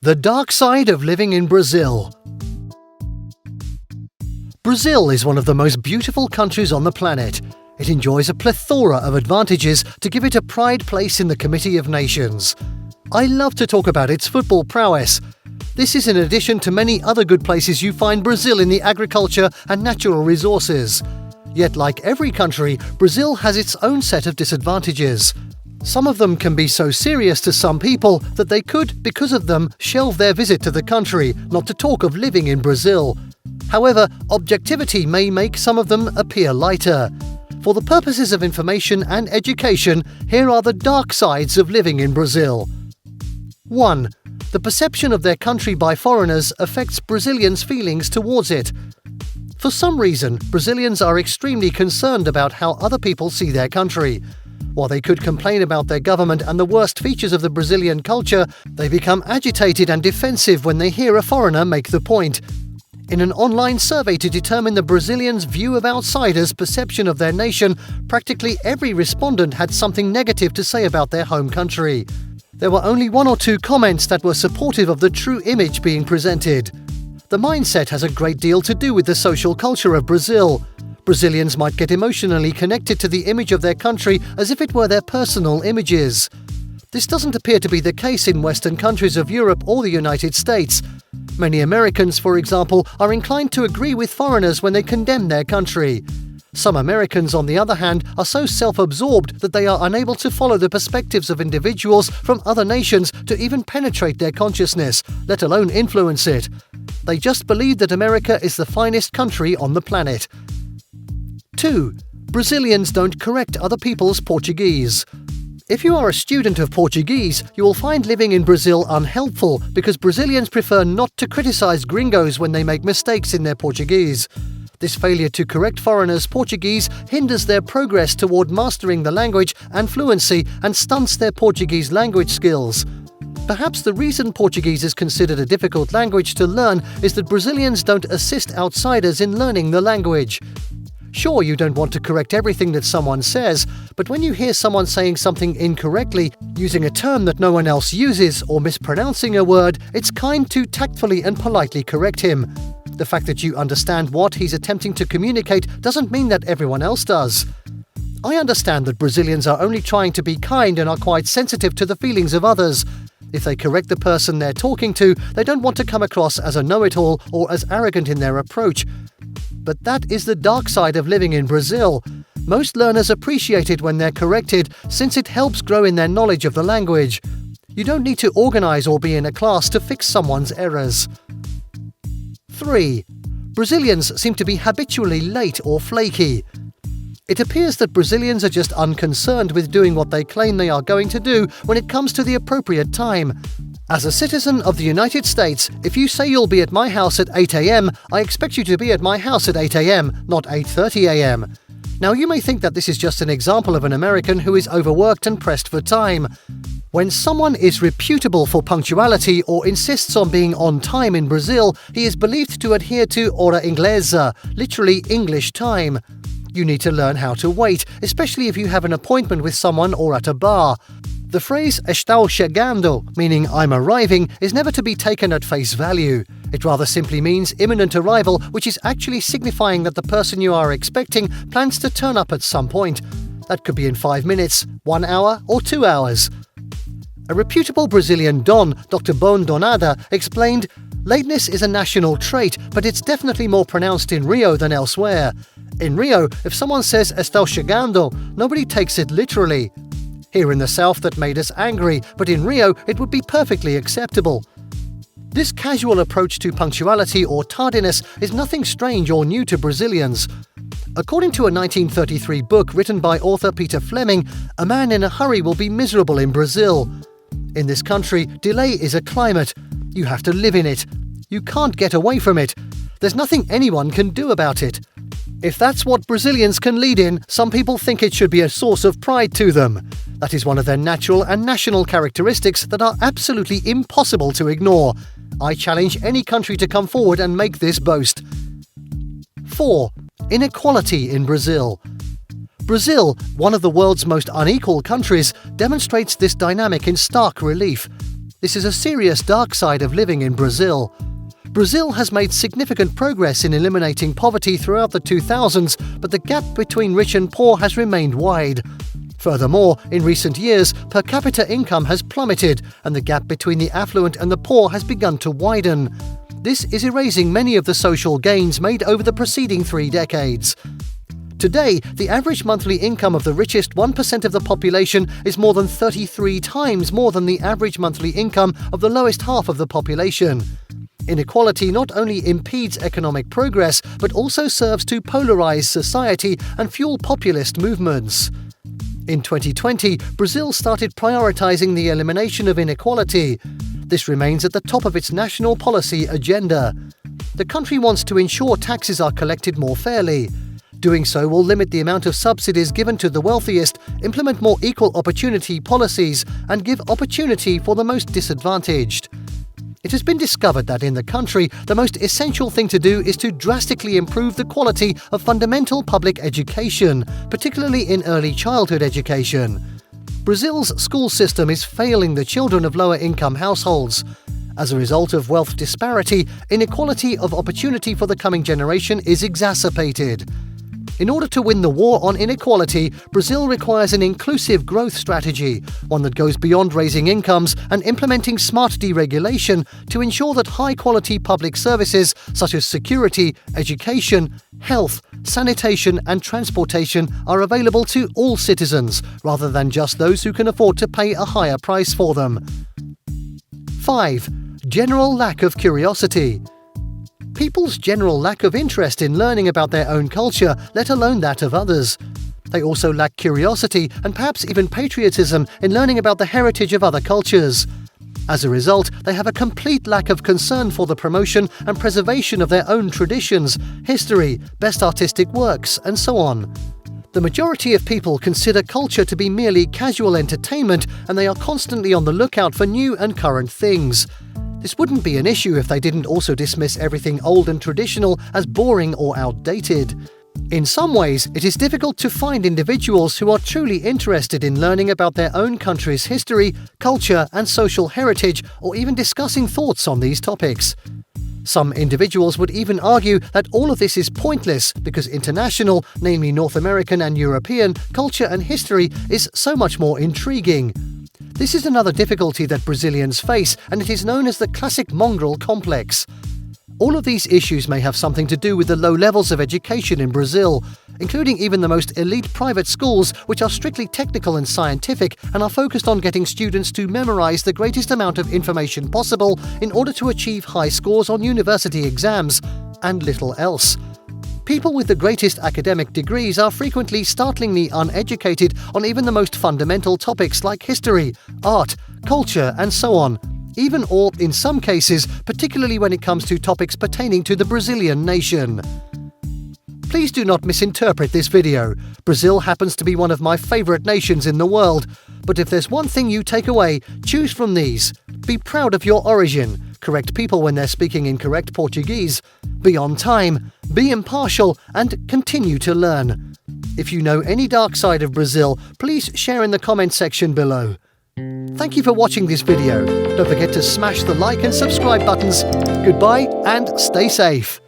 The dark side of living in Brazil. Brazil is one of the most beautiful countries on the planet. It enjoys a plethora of advantages to give it a pride place in the Committee of Nations. I love to talk about its football prowess. This is in addition to many other good places you find Brazil in the agriculture and natural resources. Yet, like every country, Brazil has its own set of disadvantages. Some of them can be so serious to some people that they could, because of them, shelve their visit to the country, not to talk of living in Brazil. However, objectivity may make some of them appear lighter. For the purposes of information and education, here are the dark sides of living in Brazil. 1. The perception of their country by foreigners affects Brazilians' feelings towards it. For some reason, Brazilians are extremely concerned about how other people see their country. While they could complain about their government and the worst features of the Brazilian culture, they become agitated and defensive when they hear a foreigner make the point. In an online survey to determine the Brazilians' view of outsiders' perception of their nation, practically every respondent had something negative to say about their home country. There were only 1 or 2 comments that were supportive of the true image being presented. The mindset has a great deal to do with the social culture of Brazil. Brazilians might get emotionally connected to the image of their country as if it were their personal images. This doesn't appear to be the case in Western countries of Europe or the United States. Many Americans, for example, are inclined to agree with foreigners when they condemn their country. Some Americans, on the other hand, are so self-absorbed that they are unable to follow the perspectives of individuals from other nations to even penetrate their consciousness, let alone influence it. They just believe that America is the finest country on the planet. 2. Brazilians don't correct other people's Portuguese. If you are a student of Portuguese, you will find living in Brazil unhelpful because Brazilians prefer not to criticize gringos when they make mistakes in their Portuguese. This failure to correct foreigners' Portuguese hinders their progress toward mastering the language and fluency and stunts their Portuguese language skills. Perhaps the reason Portuguese is considered a difficult language to learn is that Brazilians don't assist outsiders in learning the language. Sure, you don't want to correct everything that someone says, but when you hear someone saying something incorrectly, using a term that no one else uses, or mispronouncing a word, it's kind to tactfully and politely correct him. The fact that you understand what he's attempting to communicate doesn't mean that everyone else does. I understand that Brazilians are only trying to be kind and are quite sensitive to the feelings of others. If they correct the person they're talking to, they don't want to come across as a know-it-all or as arrogant in their approach. But that is the dark side of living in Brazil. Most learners appreciate it when they're corrected, since it helps grow in their knowledge of the language. You don't need to organize or be in a class to fix someone's errors. 3. Brazilians seem to be habitually late or flaky. It appears that Brazilians are just unconcerned with doing what they claim they are going to do when it comes to the appropriate time. As a citizen of the United States, if you say you'll be at my house at 8 a.m., I expect you to be at my house at 8 a.m., not 8:30 a.m. Now, you may think that this is just an example of an American who is overworked and pressed for time. When someone is reputable for punctuality or insists on being on time in Brazil, he is believed to adhere to hora inglesa, literally English time. You need to learn how to wait, especially if you have an appointment with someone or at a bar. The phrase "estou chegando," meaning "I'm arriving," is never to be taken at face value. It rather simply means imminent arrival, which is actually signifying that the person you are expecting plans to turn up at some point. That could be in 5 minutes, 1 hour, or 2 hours. A reputable Brazilian don, Dr. Bondonada, explained, "Lateness is a national trait, but it's definitely more pronounced in Rio than elsewhere. In Rio, if someone says estou chegando, nobody takes it literally. Here in the South that made us angry, but in Rio it would be perfectly acceptable." This casual approach to punctuality or tardiness is nothing strange or new to Brazilians. According to a 1933 book written by author Peter Fleming, a man in a hurry will be miserable in Brazil. In this country, delay is a climate. You have to live in it. You can't get away from it. There's nothing anyone can do about it. If that's what Brazilians can lead in, some people think it should be a source of pride to them. That is one of their natural and national characteristics that are absolutely impossible to ignore. I challenge any country to come forward and make this boast. 4. Inequality in Brazil. Brazil, one of the world's most unequal countries, demonstrates this dynamic in stark relief. This is a serious dark side of living in Brazil. Brazil has made significant progress in eliminating poverty throughout the 2000s, but the gap between rich and poor has remained wide. Furthermore, in recent years, per capita income has plummeted, and the gap between the affluent and the poor has begun to widen. This is erasing many of the social gains made over the preceding 3 decades. Today, the average monthly income of the richest 1% of the population is more than 33 times more than the average monthly income of the lowest half of the population. Inequality not only impedes economic progress, but also serves to polarize society and fuel populist movements. In 2020, Brazil started prioritizing the elimination of inequality. This remains at the top of its national policy agenda. The country wants to ensure taxes are collected more fairly. Doing so will limit the amount of subsidies given to the wealthiest, implement more equal opportunity policies, and give opportunity for the most disadvantaged. It has been discovered that in the country, the most essential thing to do is to drastically improve the quality of fundamental public education, particularly in early childhood education. Brazil's school system is failing the children of lower-income households. As a result of wealth disparity, inequality of opportunity for the coming generation is exacerbated. In order to win the war on inequality, Brazil requires an inclusive growth strategy, one that goes beyond raising incomes and implementing smart deregulation to ensure that high-quality public services such as security, education, health, sanitation and transportation are available to all citizens, rather than just those who can afford to pay a higher price for them. 5. General lack of curiosity. People's general lack of interest in learning about their own culture, let alone that of others. They also lack curiosity and perhaps even patriotism in learning about the heritage of other cultures. As a result, they have a complete lack of concern for the promotion and preservation of their own traditions, history, best artistic works, and so on. The majority of people consider culture to be merely casual entertainment, and they are constantly on the lookout for new and current things. This wouldn't be an issue if they didn't also dismiss everything old and traditional as boring or outdated. In some ways, it is difficult to find individuals who are truly interested in learning about their own country's history, culture, and social heritage, or even discussing thoughts on these topics. Some individuals would even argue that all of this is pointless because international, namely North American and European, culture and history is so much more intriguing. This is another difficulty that Brazilians face, and it is known as the classic mongrel complex. All of these issues may have something to do with the low levels of education in Brazil, including even the most elite private schools, which are strictly technical and scientific and are focused on getting students to memorize the greatest amount of information possible in order to achieve high scores on university exams, and little else. People with the greatest academic degrees are frequently startlingly uneducated on even the most fundamental topics like history, art, culture, and so on, even or, in some cases, particularly when it comes to topics pertaining to the Brazilian nation. Please do not misinterpret this video. Brazil happens to be one of my favorite nations in the world, but if there's one thing you take away, choose from these. Be proud of your origin, correct people when they're speaking incorrect Portuguese, be on time, be impartial, and continue to learn. If you know any dark side of Brazil, please share in the comment section below. Thank you for watching this video. Don't forget to smash the like and subscribe buttons. Goodbye and stay safe.